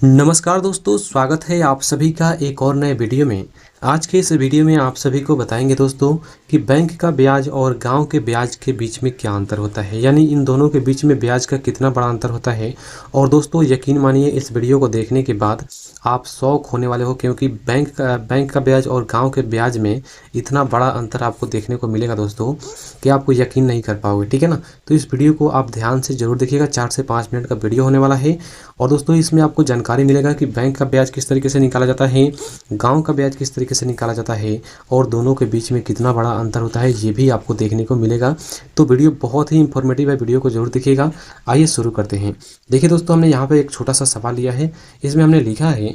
नमस्कार दोस्तों, स्वागत है आप सभी का एक और नए वीडियो में। आज के इस वीडियो में आप सभी को बताएंगे दोस्तों कि बैंक का ब्याज और गांव के ब्याज के बीच में क्या अंतर होता है, यानी इन दोनों के बीच में ब्याज का कितना बड़ा अंतर होता है। और दोस्तों यकीन मानिए, इस वीडियो को देखने के बाद आप शौक होने वाले हो, क्योंकि बैंक का ब्याज और गाँव के ब्याज में इतना बड़ा अंतर आपको देखने को मिलेगा दोस्तों कि आपको यकीन नहीं कर पाओगे। ठीक है ना। तो इस वीडियो को आप ध्यान से जरूर देखिएगा, 4 से 5 मिनट का वीडियो होने वाला है। और दोस्तों इसमें आपको जानकारी मिलेगा कि बैंक का ब्याज किस तरीके से निकाला जाता है, गांव का ब्याज किस तरीके से निकाला जाता है, और दोनों के बीच में कितना बड़ा अंतर होता है ये भी आपको देखने को मिलेगा। तो वीडियो बहुत ही इंफॉर्मेटिव है, वीडियो को जरूर देखिएगा। आइए शुरू करते हैं। देखिए दोस्तों, हमने यहाँ पर एक छोटा सा सवाल लिया है। इसमें हमने लिखा है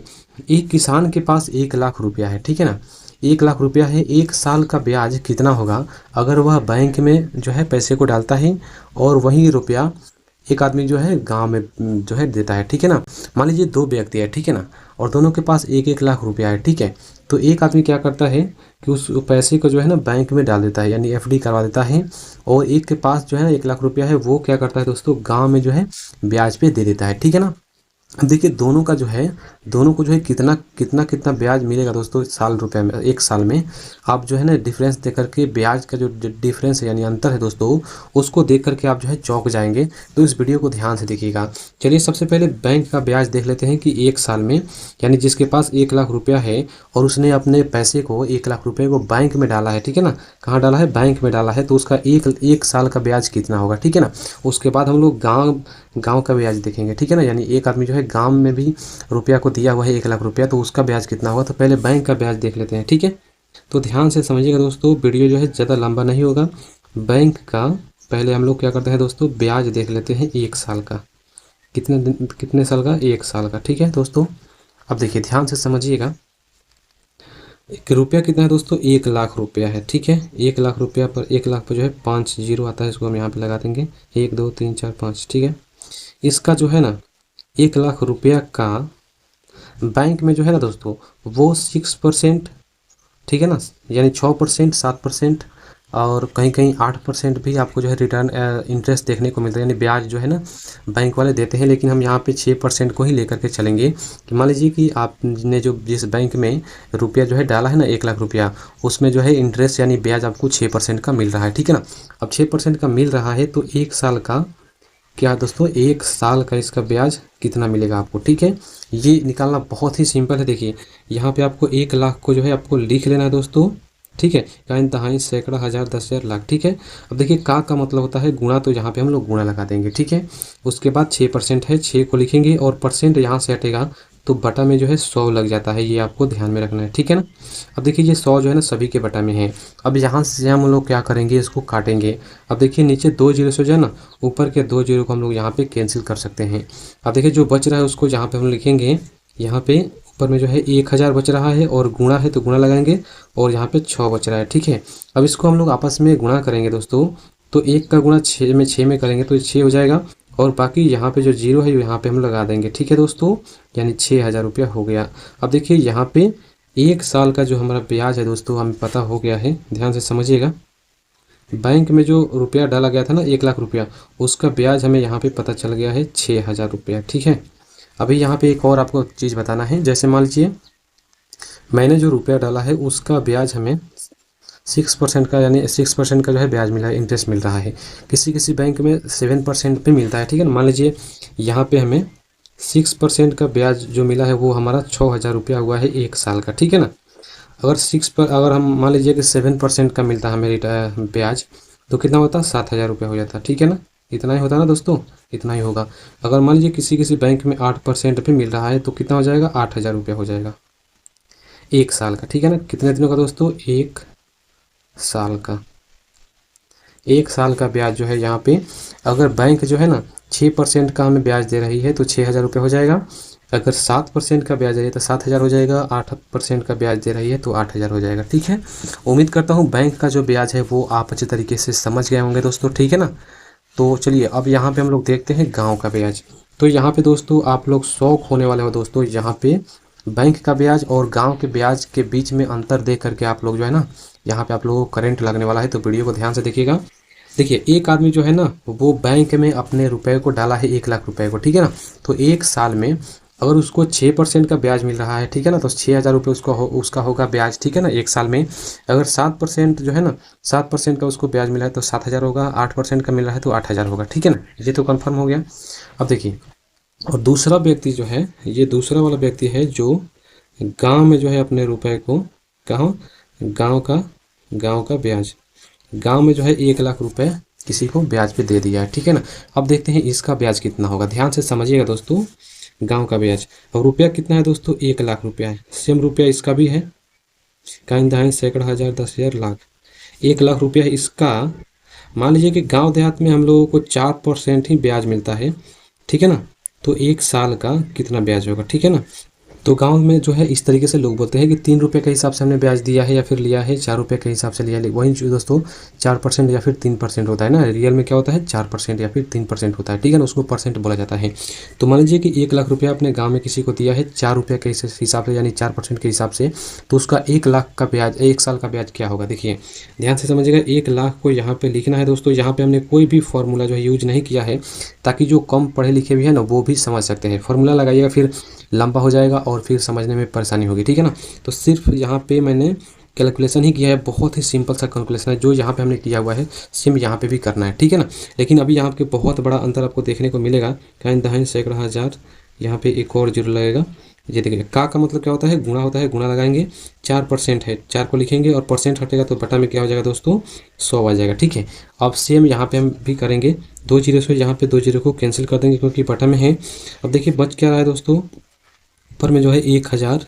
एक किसान के पास 1 लाख रुपया है। ठीक है ना। 1 लाख रुपया है, 1 साल का ब्याज कितना होगा अगर वह बैंक में जो है पैसे को डालता है और वही रुपया एक आदमी जो है गांव में जो है देता है। ठीक है ना। मान लीजिए 2 व्यक्ति है। ठीक है ना। और दोनों के पास 1-1 लाख रुपया है। ठीक है। तो एक आदमी क्या करता है कि उस पैसे को जो है ना बैंक में डाल देता है, यानी एफडी करवा देता है। और एक के पास जो है ना 1 लाख रुपया है, वो क्या करता है दोस्तों, गाँव में जो है ब्याज पे दे देता है। ठीक है ना। अब देखिए दोनों का जो है, दोनों को जो है कितना कितना कितना ब्याज मिलेगा दोस्तों साल रुपये में, 1 साल में। आप जो है ना डिफरेंस देख करके, ब्याज का जो डिफरेंस है यानी अंतर है दोस्तों, उसको देख करके आप जो है चौंक जाएंगे। तो इस वीडियो को ध्यान से देखिएगा। चलिए सबसे पहले बैंक का ब्याज देख लेते हैं कि 1 साल में, यानी जिसके पास 1 लाख रुपया है और उसने अपने पैसे को 1 लाख रुपये को बैंक में डाला है। ठीक है ना। कहाँ डाला है? बैंक में डाला है। तो उसका एक साल का ब्याज कितना होगा। ठीक है ना। उसके बाद हम लोग गांव का ब्याज देखेंगे। ठीक है ना। यानी एक आदमी जो है गांव में भी रुपया को दिया हुआ है 1 लाख रुपया, तो उसका ब्याज कितना होगा। तो पहले बैंक का ब्याज देख लेते हैं। ठीक है। तो ध्यान से समझिएगा दोस्तों, वीडियो जो है ज़्यादा लंबा नहीं होगा। बैंक का पहले हम लोग क्या करते हैं दोस्तों, ब्याज देख लेते हैं 1 साल का। कितने साल का? 1 साल का। ठीक है दोस्तों। अब देखिए ध्यान से समझिएगा, एक रुपया कितना है दोस्तों, 1 लाख रुपया है। ठीक है। 1 लाख रुपया पर 1 लाख पर जो है 5 जीरो आता है, इसको हम यहाँ पे लगा देंगे 1 2 3 4 5। ठीक है। इसका जो है ना 1 लाख रुपया का बैंक में जो है ना दोस्तों, वो 6%, ठीक है ना, यानी 6%, 7%, और कहीं कहीं 8% भी आपको जो है रिटर्न इंटरेस्ट देखने को मिलता है, यानी ब्याज जो है ना बैंक वाले देते हैं। लेकिन हम यहाँ पे 6% को ही लेकर के चलेंगे कि मान लीजिए कि आपने जो जिस बैंक में रुपया जो है डाला है ना 1 लाख रुपया, उसमें जो है इंटरेस्ट यानी ब्याज आपको 6% का मिल रहा है। ठीक है ना। अब 6% का मिल रहा है, तो 1 साल का क्या दोस्तों, 1 साल का इसका ब्याज कितना मिलेगा आपको। ठीक है। ये निकालना बहुत ही सिंपल है। देखिए यहाँ पे आपको 1 लाख को जो है आपको लिख लेना है दोस्तों। ठीक है। यानी दहाई, सैकड़ा, हज़ार, 10,000, लाख। ठीक है। अब देखिए का मतलब होता है गुणा, तो यहाँ पे हम लोग गुणा लगा देंगे। ठीक है। उसके बाद 6% है, 6 को लिखेंगे और परसेंट यहाँ से हटेगा तो बटा में जो है 100 लग जाता है। ये आपको ध्यान में रखना है। ठीक है ना। अब देखिए ये 100 जो है ना सभी के बटा में है। अब यहाँ से हम लोग क्या करेंगे, इसको काटेंगे। अब देखिए नीचे 2 जीरो से जो है ना, ऊपर के 2 जीरो को हम लोग यहाँ पे कैंसिल कर सकते हैं। अब देखिए जो बच रहा है उसको जहाँ पे हम लिखेंगे, यहाँ पे ऊपर में जो है 1000 बच रहा है और गुणा है तो गुणा लगाएंगे, और यहाँ पे 6 बच रहा है। ठीक है। अब इसको हम लोग आपस में गुणा करेंगे दोस्तों, तो 1 का गुणा 6 में करेंगे तो 6 हो जाएगा, और बाकी यहाँ पे जो जीरो है यहाँ पे हम लगा देंगे। ठीक है दोस्तों। यानी 6000 रुपया हो गया। अब देखिए यहाँ पे 1 साल का जो हमारा ब्याज है दोस्तों हमें पता हो गया है। ध्यान से समझिएगा, बैंक में जो रुपया डाला गया था ना 1 लाख रुपया, उसका ब्याज हमें यहाँ पे पता चल गया है 6000 रुपया। ठीक है। अभी यहाँ पे एक और आपको चीज़ बताना है। जैसे मान लीजिए मैंने जो रुपया डाला है उसका ब्याज हमें 6% का, यानी 6% का जो है ब्याज मिला है, इंटरेस्ट मिल रहा है। किसी किसी बैंक में 7% भी मिलता है। ठीक है ना। मान लीजिए यहाँ पे हमें 6% का ब्याज जो मिला है वो हमारा 6000 रुपया हुआ है 1 साल का। ठीक है ना। अगर हम मान लीजिए कि 7% का मिलता है हमें ब्याज, तो कितना होता है, 7000 रुपया हो जाता है। ठीक है ना। इतना ही होता ना दोस्तों, इतना ही होगा। अगर मान लीजिए किसी किसी बैंक में 8% भी मिल रहा है तो कितना हो जाएगा, 8000 रुपया हो जाएगा 1 साल का। ठीक है ना। कितने दिनों का दोस्तों, 1 साल का। 1 साल का ब्याज जो है यहाँ पे, अगर बैंक जो है ना 6% का हमें ब्याज दे रही है तो 6000 रुपये हो जाएगा। अगर 7% का ब्याज है तो 7000 हो जाएगा। 8% का ब्याज दे रही है तो 8000 हो जाएगा। ठीक है। उम्मीद करता हूँ बैंक का जो ब्याज है वो आप अच्छे तरीके से समझ गए होंगे दोस्तों। ठीक है ना। तो चलिए अब यहाँ पे हम लोग देखते हैं गांव का ब्याज। तो यहाँ पे दोस्तों आप लोग शौक होने वाले हो दोस्तों, यहाँ पे बैंक का ब्याज और गांव के ब्याज के बीच में अंतर देख करके आप लोग जो है ना, यहाँ पे आप लोगों को करंट लगने वाला है। तो वीडियो को ध्यान से देखिएगा। देखिए एक आदमी जो है ना वो बैंक में अपने रुपए को डाला है 1 लाख रुपए को। ठीक है ना। तो 1 साल में अगर उसको 6% का ब्याज मिल रहा है, ठीक है ना, तो 6,000 रुपये उसका होगा ब्याज, ठीक है ना, एक साल में। अगर 7% जो है ना, 7% का उसको ब्याज मिला है तो 7,000 होगा, 8% का मिल रहा है तो 8,000 होगा, ठीक है ना, ये तो कन्फर्म हो गया। अब देखिए, और दूसरा व्यक्ति जो है, ये दूसरा वाला व्यक्ति है जो गांव में जो है अपने रुपए को, कहाँ, गांव का ब्याज, गांव में जो है 1,00,000 रुपए किसी को ब्याज पे दे दिया है, ठीक है ना। अब देखते हैं इसका ब्याज कितना होगा, ध्यान से समझिएगा दोस्तों। गांव का ब्याज और रुपया कितना है दोस्तों, 1,00,000 रुपया है। सेम रुपया इसका भी है, काइन दहाइन सैकड़ा हज़ार 10,000 लाख, 1,00,000 रुपया है इसका। मान लीजिए कि गांव देहात में हम लोगों को 4% ही ब्याज मिलता है, ठीक है ना, तो एक साल का कितना ब्याज होगा, ठीक है ना। तो गांव में जो है इस तरीके से लोग बोलते हैं कि 3 रुपये के हिसाब से हमने ब्याज दिया है या फिर लिया है, 4 रुपये के हिसाब से लिया है। वहीं जो दोस्तों 4% या फिर 3% होता है ना, रियल में क्या होता है 4% या फिर 3% होता है, ठीक है ना, उसको परसेंट बोला जाता है। तो मान लीजिए कि 1,00,000 रुपया अपने गाँव में किसी को दिया है 4 रुपये के हिसाब से, यानी 4% के हिसाब से, तो उसका 1,00,000 का ब्याज, एक साल का ब्याज क्या होगा, देखिए ध्यान से समझिएगा। 1,00,000 को यहाँ पे लिखना है दोस्तों, यहाँ पे हमने कोई भी फॉर्मूला जो है यूज नहीं किया है, ताकि जो कम पढ़े लिखे भी है ना वो भी समझ सकते हैं। फॉर्मूला लगाइएगा फिर लंबा हो जाएगा और फिर समझने में परेशानी होगी, ठीक है ना। तो सिर्फ यहाँ पे मैंने कैलकुलेशन ही किया है, बहुत ही सिंपल सा कैलकुलेशन है जो यहाँ पे हमने किया हुआ है, सेम यहाँ पे भी करना है, ठीक है ना। लेकिन अभी यहाँ पे बहुत बड़ा अंतर आपको देखने को मिलेगा, काइन दहाइन सैकड़ा हज़ार, यहाँ पे एक और जीरो लगेगा। ये देखिए का मतलब क्या होता है, गुणा होता है, गुणा लगाएंगे, 4% है, 4 को लिखेंगे और परसेंट हटेगा तो बटा में क्या हो जाएगा दोस्तों, 100 आ जाएगा, ठीक है। अब सेम यहाँ पे हम भी करेंगे, 2 जीरो से यहाँ पे 2 जीरो को कैंसिल कर देंगे क्योंकि बटा में है। अब देखिए बच क्या रहा है दोस्तों, ऊपर में जो है 1,000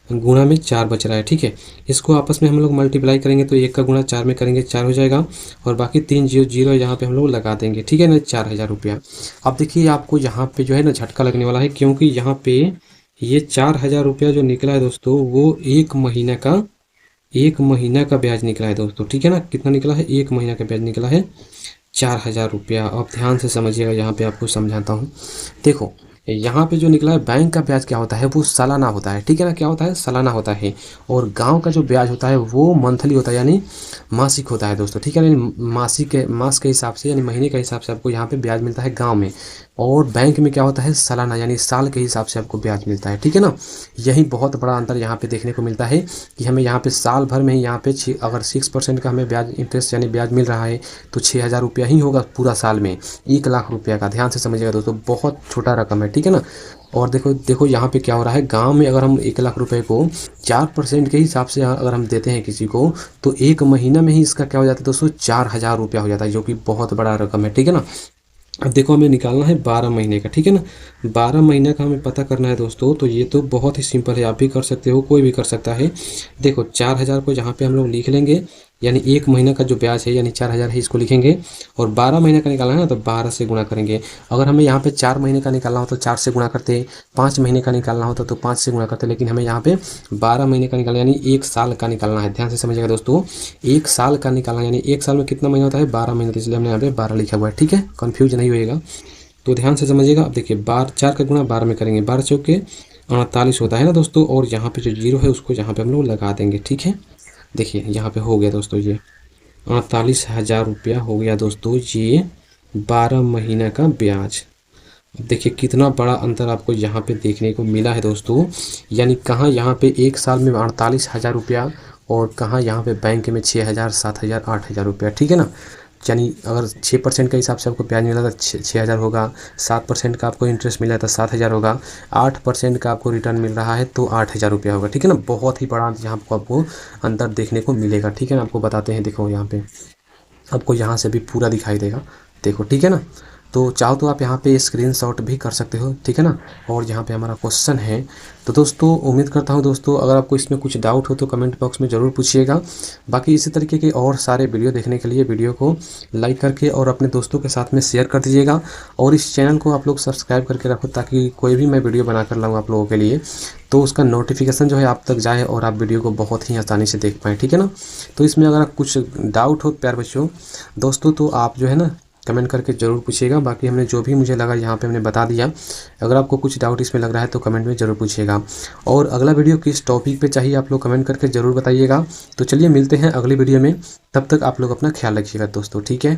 गुणा में 4 बच रहा है, ठीक है। इसको आपस में हम लोग मल्टीप्लाई करेंगे तो 1 का गुणा 4 में करेंगे, 4 हो जाएगा, और बाकी 3 जीरो यहाँ पे हम लोग लगा देंगे, ठीक है ना, 4,000 रुपया। अब देखिए आपको यहाँ पे जो है ना झटका लगने वाला है, क्योंकि यहाँ पे ये 4,000 रुपया जो निकला है दोस्तों, वो एक महीना का ब्याज निकला है दोस्तों, ठीक है ना। कितना निकला है, 1 महीना का ब्याज निकला है 4,000 रुपया। अब ध्यान से समझिएगा, यहाँ पे आपको समझाता हूँ। देखो यहाँ पे जो निकला है, बैंक का ब्याज क्या होता है, वो सालाना होता है, ठीक है ना, क्या होता है, सालाना होता है। और गांव का जो ब्याज होता है वो मंथली होता है, यानी मासिक होता है दोस्तों, ठीक है ना। मास के हिसाब से, यानी महीने के हिसाब से आपको यहाँ पे ब्याज मिलता है गांव में। और बैंक में क्या होता है, सालाना, यानी साल के हिसाब से आपको ब्याज मिलता है, ठीक है ना। यही बहुत बड़ा अंतर यहाँ पे देखने को मिलता है कि हमें यहाँ पे साल भर में ही यहाँ पे अगर 6% का हमें ब्याज, इंटरेस्ट यानी ब्याज मिल रहा है, तो 6,000 रुपया ही होगा पूरा साल में, 1,00,000 रुपया का। ध्यान से समझिएगा दोस्तों, बहुत छोटा रकम है, ठीक है ना। और देखो यहाँ पे क्या हो रहा है, गांव में अगर हम 1,00,000 रुपए को 4% के हिसाब से अगर हम देते हैं किसी को, तो एक महीना में ही इसका क्या हो जाता है दोस्तों, 4,000 रुपया हो जाता है, जो कि बहुत बड़ा रकम है, ठीक है ना। अब देखो हमें निकालना है 12 महीने का, ठीक है ना। 12 महीने का हमें पता करना है दोस्तों, तो ये तो बहुत ही सिंपल है, आप भी कर सकते हो, कोई भी कर सकता है। देखो 4,000 को यहाँ पे हम लोग लिख लेंगे, यानी एक महीना का जो ब्याज है यानी 4,000 है, इसको लिखेंगे। और 12 महीने का निकालना है ना, तो 12 से गुणा करेंगे। अगर हमें यहाँ पे 4 महीने का निकालना हो तो 4 से गुणा करते, 5 महीने का निकालना होता तो 5 से गुणा करते, लेकिन हमें यहाँ पे 12 महीने का निकालना, यानी एक साल का निकालना है। ध्यान से समझिएगा दोस्तों, एक साल का निकालना, यानी एक साल में कितना महीना होता है, 12 महीने, तो इसलिए हमने यहाँ पे 12 लिखा हुआ है, ठीक है, कन्फ्यूज नहीं होएगा। तो ध्यान से समझिएगा। अब देखिए 4 का गुणा 12 में करेंगे, 12 चौके 48 होता है ना दोस्तों, और यहाँ पे जो जीरो है उसको यहाँ पे हम लोग लगा देंगे, ठीक है। देखिए यहाँ पे हो गया दोस्तों, ये 48,000 रुपया हो गया दोस्तों, ये 12 महीना का ब्याज। अब देखिए कितना बड़ा अंतर आपको यहाँ पे देखने को मिला है दोस्तों, यानी कहाँ यहाँ पे एक साल में 48,000 रुपया, और कहाँ यहाँ पे बैंक में 6,000, 7,000, 8,000 रुपया, ठीक है ना। यानी अगर 6% के हिसाब से आपको ब्याज मिला था 6,000 होगा, 7% का आपको इंटरेस्ट मिला था 7,000 होगा, 8% का आपको रिटर्न मिल रहा है तो 8,000 रुपया होगा, ठीक है ना। बहुत ही बड़ा यहाँ आपको अंतर देखने को मिलेगा, ठीक है ना। आपको बताते हैं, देखो यहाँ पे आपको यहाँ से भी पूरा दिखाई देगा, देखो, ठीक है ना। तो चाहो तो आप यहाँ पे स्क्रीनशॉट भी कर सकते हो, ठीक है ना। और यहाँ पे हमारा क्वेश्चन है। तो दोस्तों उम्मीद करता हूँ दोस्तों, अगर आपको इसमें कुछ डाउट हो तो कमेंट बॉक्स में ज़रूर पूछिएगा। बाकी इसी तरीके के और सारे वीडियो देखने के लिए वीडियो को लाइक करके और अपने दोस्तों के साथ में शेयर कर दीजिएगा। और इस चैनल को आप लोग सब्सक्राइब करके रखो, ताकि कोई भी मैं वीडियो बना कर लाऊँ आप लोगों के लिए तो उसका नोटिफिकेशन जो है आप तक जाए और आप वीडियो को बहुत ही आसानी से देख पाएँ, ठीक है ना। तो इसमें अगर कुछ डाउट हो प्यार बच्चों दोस्तों, तो आप जो है ना कमेंट करके ज़रूर पूछिएगा। बाकी हमने जो भी मुझे लगा यहाँ पे हमने बता दिया। अगर आपको कुछ डाउट इसमें लग रहा है तो कमेंट में ज़रूर पूछिएगा। और अगला वीडियो किस टॉपिक पे चाहिए आप लोग कमेंट करके ज़रूर बताइएगा। तो चलिए मिलते हैं अगली वीडियो में, तब तक आप लोग अपना ख्याल रखिएगा दोस्तों, ठीक है।